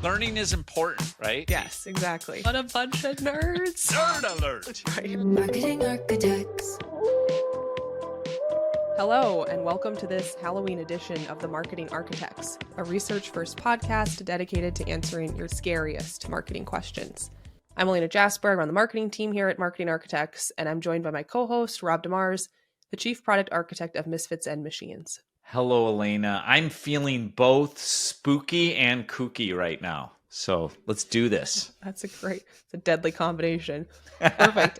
Learning is important, right? Yes, exactly. What a bunch of nerds. Nerd alert. Right. Marketing Architects. Hello, and welcome to this Halloween edition of the Marketing Architects, a research-first podcast dedicated to answering your scariest marketing questions. I'm Elena Jasper. I run the marketing team here at Marketing Architects, and I'm joined by my co-host, Rob DeMars, the Chief Product Architect of Misfits and Machines. Hello, Elena. I'm feeling both spooky and kooky right now. So let's do this. It's a deadly combination. Perfect.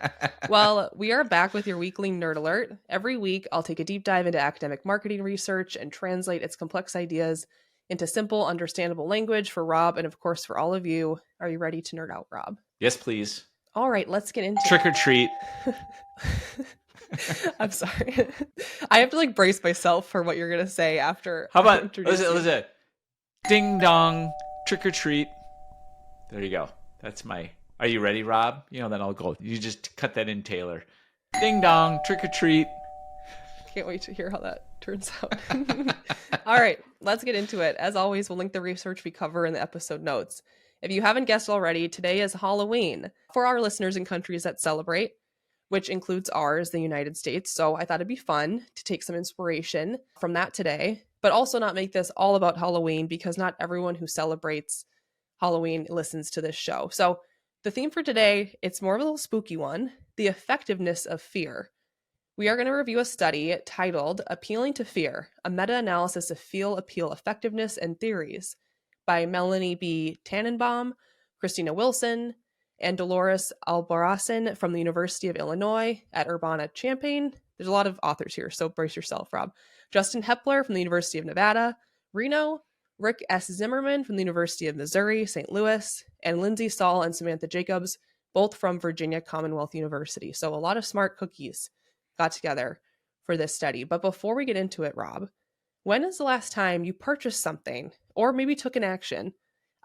Well, we are back with your weekly Nerd Alert. Every week, I'll take a deep dive into academic marketing research and translate its complex ideas into simple, understandable language for Rob and, of course, for all of you. Are you ready to nerd out, Rob? Yes, please. All right, let's get into Trick or treat. I'm sorry. I have to brace myself for what you're going to say after. How about, listen. Ding dong, trick or treat. There you go. That's are you ready, Rob? Then I'll go. You just cut that in, Taylor. Ding dong, trick or treat. Can't wait to hear how that turns out. All right, let's get into it. As always, we'll link the research we cover in the episode notes. If you haven't guessed already, today is Halloween for our listeners in countries that celebrate, which includes ours, the United States. So I thought it'd be fun to take some inspiration from that today, but also not make this all about Halloween because not everyone who celebrates Halloween listens to this show. So the theme for today, it's more of a little spooky one, the effectiveness of fear. We are going to review a study titled Appealing to Fear, a meta-analysis of feel, appeal, effectiveness, and theories by Melanie B. Tannenbaum, Christina Wilson, and Dolores Albarracin from the University of Illinois at Urbana-Champaign. There's a lot of authors here, so brace yourself, Rob. Justin Hepler from the University of Nevada, Reno, Rick S. Zimmerman from the University of Missouri, St. Louis, and Lindsay Saul and Samantha Jacobs, both from Virginia Commonwealth University. So a lot of smart cookies got together for this study. But before we get into it, Rob, when is the last time you purchased something or maybe took an action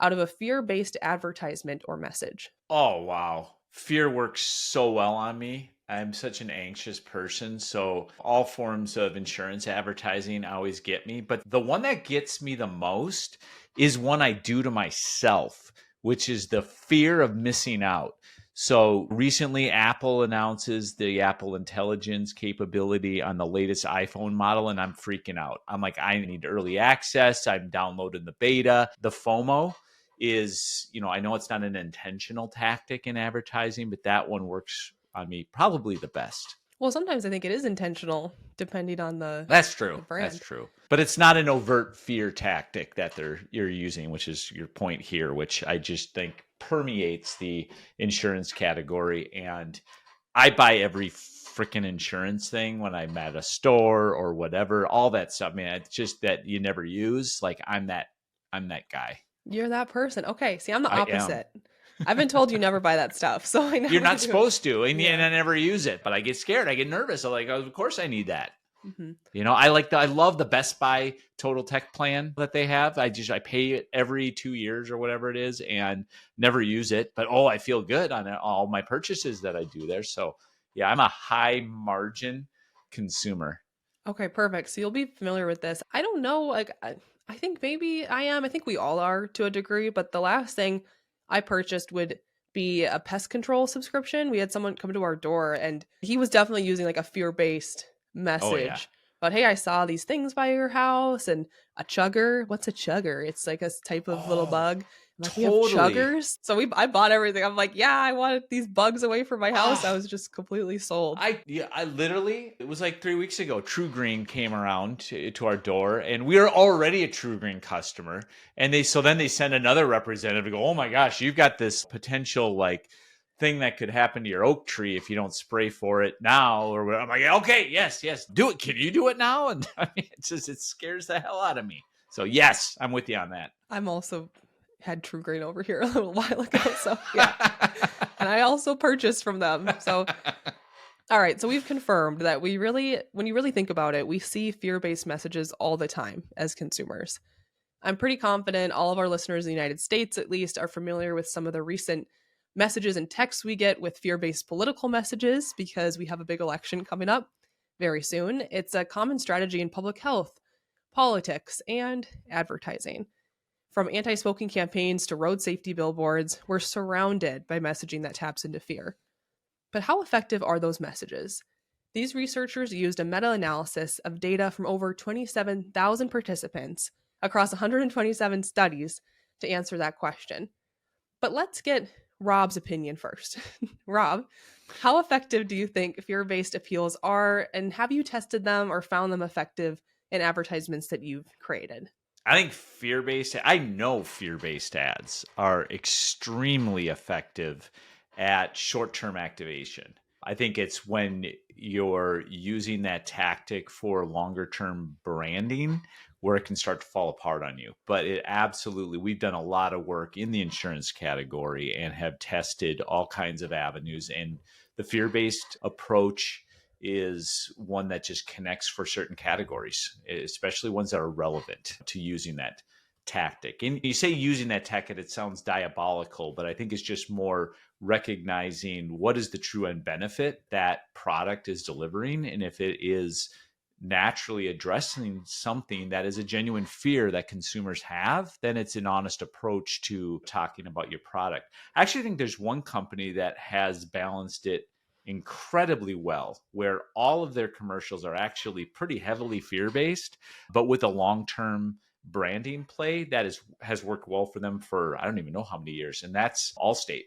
out of a fear-based advertisement or message? Oh, wow. Fear works so well on me. I'm such an anxious person, so all forms of insurance advertising always get me. But the one that gets me the most is one I do to myself, which is the fear of missing out. So recently, Apple announces the Apple Intelligence capability on the latest iPhone model, and I'm freaking out. I'm like, I need early access. I'm downloading the beta. The FOMO is, I know it's not an intentional tactic in advertising, but that one works on me probably the best. Well, sometimes I think it is intentional, depending on the That's true. the brand. That's true. But it's not an overt fear tactic that you're using, which is your point here, which I just think permeates the insurance category. And I buy every freaking insurance thing when I'm at a store or whatever, all that stuff. Man, it's just that you never use. I'm that guy. You're that person. Okay. See, I'm the opposite. I've been told you never buy that stuff, so I know you're not supposed to, and I never use it. But I get scared, I get nervous. I'm like, oh, of course I need that. Mm-hmm. I love the Best Buy Total Tech plan that they have. I pay it every 2 years or whatever it is, and never use it. But I feel good on all my purchases that I do there. So yeah, I'm a high margin consumer. Okay, perfect. So you'll be familiar with this. I don't know. I think maybe I am. I think we all are to a degree. But the last thing I purchased would be a pest control subscription. We had someone come to our door and he was definitely using a fear-based message. Oh, yeah. But hey, I saw these things by your house and a chugger. What's a chugger? It's like a type of little bug. Totally. We have chuggers. So I bought everything. I'm like, yeah, I wanted these bugs away from my house. I was just completely sold. I literally, it was 3 weeks ago, True Green came around to our door, and we were already a True Green customer. And then they send another representative to go, oh my gosh, you've got this potential thing that could happen to your oak tree if you don't spray for it now. Or whatever. I'm like, okay, yes, do it. Can you do it now? And it scares the hell out of me. So yes, I'm with you on that. I'm also had True Green over here a little while ago. So yeah. And I also purchased from them. So, all right. So we've confirmed that when you really think about it, we see fear-based messages all the time as consumers. I'm pretty confident all of our listeners in the United States, at least, are familiar with some of the recent messages and texts we get with fear-based political messages because we have a big election coming up very soon. It's a common strategy in public health, politics, and advertising. From anti-smoking campaigns to road safety billboards, we're surrounded by messaging that taps into fear. But how effective are those messages? These researchers used a meta-analysis of data from over 27,000 participants across 127 studies to answer that question. But let's get Rob's opinion first. Rob, how effective do you think fear-based appeals are, and have you tested them or found them effective in advertisements that you've created? I know fear based ads are extremely effective at short term activation. I think it's when you're using that tactic for longer term branding where it can start to fall apart on you. But it absolutely, we've done a lot of work in the insurance category and have tested all kinds of avenues. And the fear based approach is one that just connects for certain categories, especially ones that are relevant to using that tactic. And you say using that tactic, it sounds diabolical, but I think it's just more recognizing what is the true end benefit that product is delivering. And if it is naturally addressing something that is a genuine fear that consumers have, then it's an honest approach to talking about your product. I actually think there's one company that has balanced it incredibly well, where all of their commercials are actually pretty heavily fear-based, but with a long-term branding play that has worked well for them for I don't even know how many years, and that's Allstate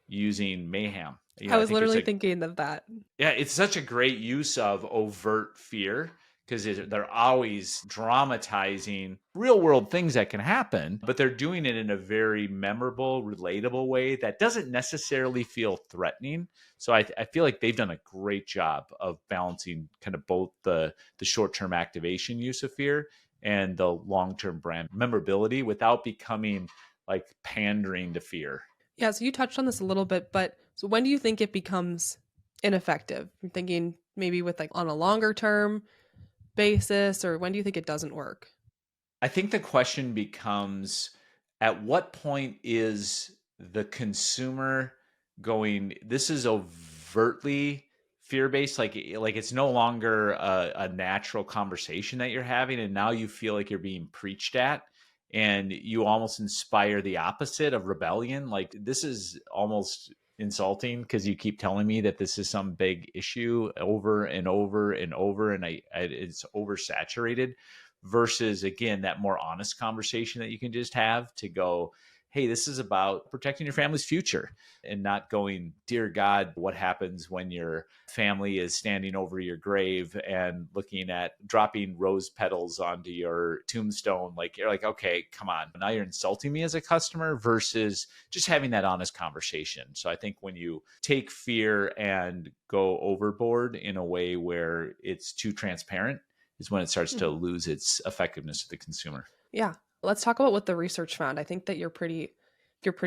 using Mayhem. I was literally thinking of that. Yeah, it's such a great use of overt fear because they're always dramatizing real world things that can happen, but they're doing it in a very memorable, relatable way that doesn't necessarily feel threatening. So I feel like they've done a great job of balancing kind of both the short term activation use of fear and the long term brand memorability without becoming like pandering to fear. Yeah, so you touched on this a little bit, but so when do you think it becomes ineffective? I'm thinking maybe with like on a longer term basis, or when do you think it doesn't work? I think the question becomes at what point is the consumer going, this is overtly fear based, like it's no longer a natural conversation that you're having, and now you feel like you're being preached at. And you almost inspire the opposite of rebellion. Like this is almost insulting because you keep telling me that this is some big issue over and over and over, and it's oversaturated. Versus again that more honest conversation that you can just have to go, hey, this is about protecting your family's future and not going, dear God, what happens when your family is standing over your grave and looking at dropping rose petals onto your tombstone. Like, you're like, okay, come on. Now you're insulting me as a customer versus just having that honest conversation. So I think when you take fear and go overboard in a way where it's too transparent is when it starts to lose its effectiveness to the consumer. Yeah. Let's talk about what the research found. I think that you're pretty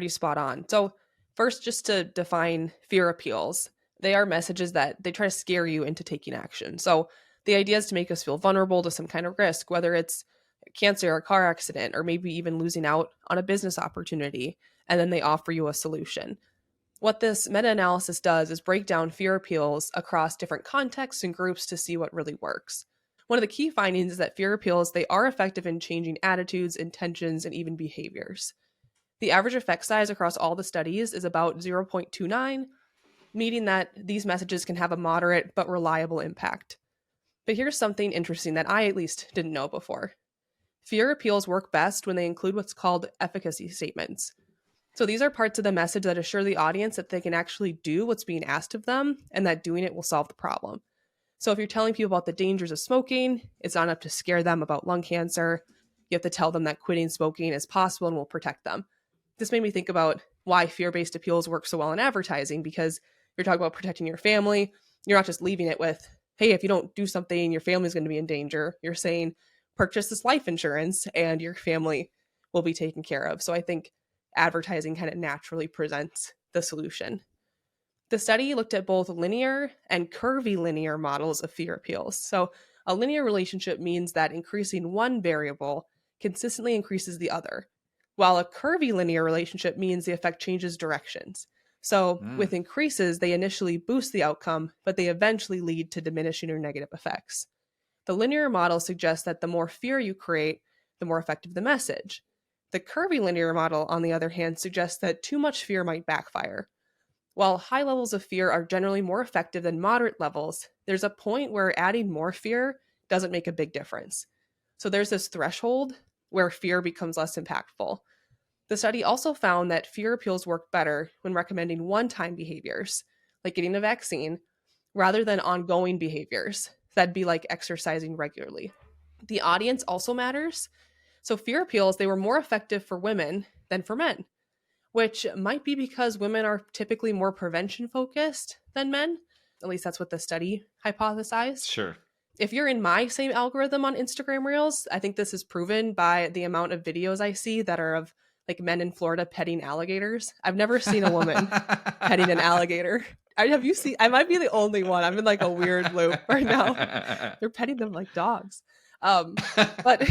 spot on. So first, just to define fear appeals, they are messages that they try to scare you into taking action. So the idea is to make us feel vulnerable to some kind of risk, whether it's cancer or a car accident, or maybe even losing out on a business opportunity. And then they offer you a solution. What this meta-analysis does is break down fear appeals across different contexts and groups to see what really works. One of the key findings is that fear appeals, they are effective in changing attitudes, intentions, and even behaviors. The average effect size across all the studies is about 0.29, meaning that these messages can have a moderate but reliable impact. But here's something interesting that I at least didn't know before. Fear appeals work best when they include what's called efficacy statements. So these are parts of the message that assure the audience that they can actually do what's being asked of them and that doing it will solve the problem. So if you're telling people about the dangers of smoking, it's not enough to scare them about lung cancer. You have to tell them that quitting smoking is possible and will protect them. This made me think about why fear-based appeals work so well in advertising, because you're talking about protecting your family. You're not just leaving it with, hey, if you don't do something, your family's going to be in danger. You're saying, purchase this life insurance and your family will be taken care of. So I think advertising kind of naturally presents the solution. The study looked at both linear and curvilinear models of fear appeals. So a linear relationship means that increasing one variable consistently increases the other, while a curvilinear relationship means the effect changes directions. So with increases, they initially boost the outcome, but they eventually lead to diminishing or negative effects. The linear model suggests that the more fear you create, the more effective the message. The curvilinear model, on the other hand, suggests that too much fear might backfire. While high levels of fear are generally more effective than moderate levels, there's a point where adding more fear doesn't make a big difference. So there's this threshold where fear becomes less impactful. The study also found that fear appeals work better when recommending one-time behaviors, like getting a vaccine, rather than ongoing behaviors. That'd be like exercising regularly. The audience also matters. So fear appeals, they were more effective for women than for men, which might be because women are typically more prevention focused than men. At least that's what the study hypothesized. Sure. If you're in my same algorithm on Instagram Reels, I think this is proven by the amount of videos I see that are of like men in Florida petting alligators. I've never seen a woman petting an alligator. Have you seen? I might be the only one. I'm in like a weird loop right now. They're petting them like dogs. But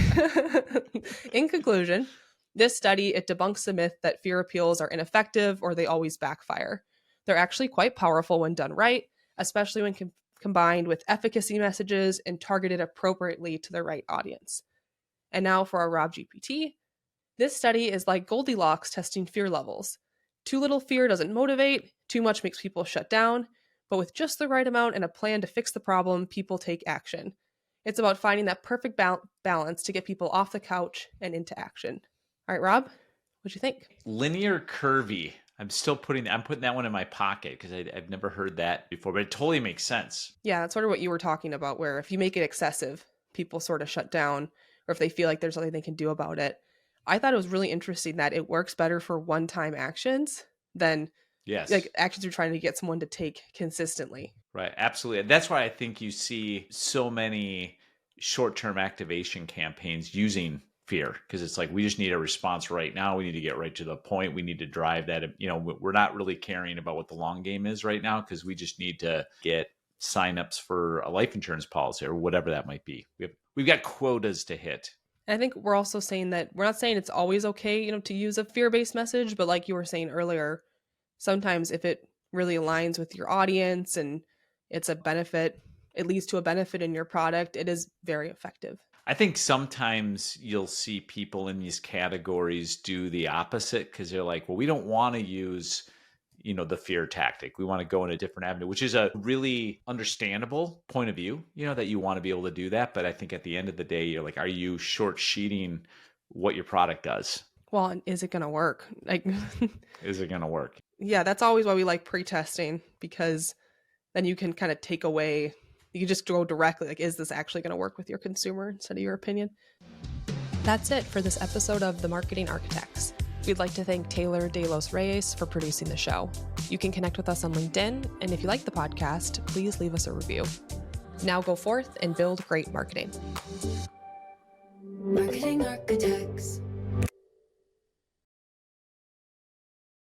in conclusion, this study, it debunks the myth that fear appeals are ineffective or they always backfire. They're actually quite powerful when done right, especially when combined with efficacy messages and targeted appropriately to the right audience. And now for our Rob GPT. This study is like Goldilocks testing fear levels. Too little fear doesn't motivate, too much makes people shut down, but with just the right amount and a plan to fix the problem, people take action. It's about finding that perfect balance to get people off the couch and into action. All right, Rob, what'd you think? Linear curvy. I'm putting that one in my pocket because I've never heard that before, but it totally makes sense. Yeah, that's sort of what you were talking about, where if you make it excessive, people sort of shut down, or if they feel like there's nothing they can do about it. I thought it was really interesting that it works better for one-time actions than like actions you're trying to get someone to take consistently. Right, absolutely. And that's why I think you see so many short-term activation campaigns using fear, because it's like, we just need a response right now. We need to get right to the point. We need to drive that. We're not really caring about what the long game is right now, because we just need to get signups for a life insurance policy or whatever that might be. We've got quotas to hit. And I think we're also saying that we're not saying it's always okay, to use a fear-based message, but like you were saying earlier, sometimes if it really aligns with your audience and it's a benefit, it leads to a benefit in your product, it is very effective. I think sometimes you'll see people in these categories do the opposite, because they're like, well, we don't want to use the fear tactic. We want to go in a different avenue, which is a really understandable point of view, that you want to be able to do that. But I think at the end of the day, you're like, are you short sheeting what your product does? Well, is it going to work? Is it going to work? Yeah, that's always why we like pre-testing, because then you can kind of take away, you can just go directly, like, is this actually going to work with your consumer instead of your opinion? That's it for this episode of The Marketing Architects. We'd like to thank Taylor De Los Reyes for producing the show. You can connect with us on LinkedIn, and if you like the podcast, please leave us a review. Now go forth and build great marketing. Marketing Architects.